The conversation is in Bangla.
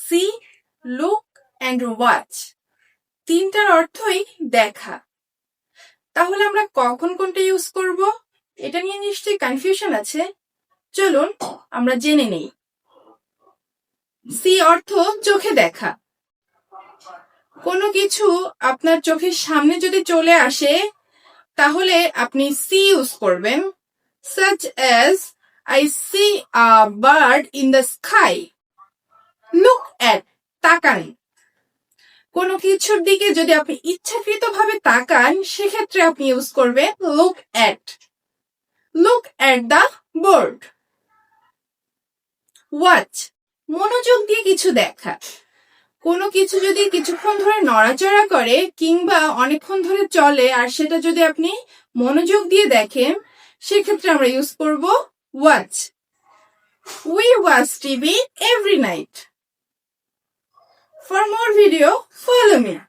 সি, লুক অ্যান্ড ওয়াচ তিনটার অর্থই দেখা। তাহলে আমরা কখন কোনটা ইউজ করব এটা নিয়ে নিশ্চয়ই কনফিউশন আছে। চলুন আমরা জেনে নেই। সি অর্থ চোখে দেখা। কোনো কিছু আপনার চোখের সামনে যদি চলে আসে তাহলে আপনি সি ইউজ করবেন। such as I see a bird in the sky. Look at, তাকান। কোনো কিছুর দিকে যদি আপনি ইচ্ছাকৃতভাবে তাকান সেক্ষেত্রে আপনি ইউজ করবেন look at. Look at the bird. Watch, মনোযোগ দিয়ে কিছু দেখা। কোনো কিছু যদি কিছুক্ষণ ধরে নড়াচড়া করে কিংবা অনেকক্ষণ ধরে চলে আর সেটা যদি আপনি মনোযোগ দিয়ে দেখেন সেক্ষেত্রে আমরা ইউজ করব watch. We watch TV every night. For more video, follow me.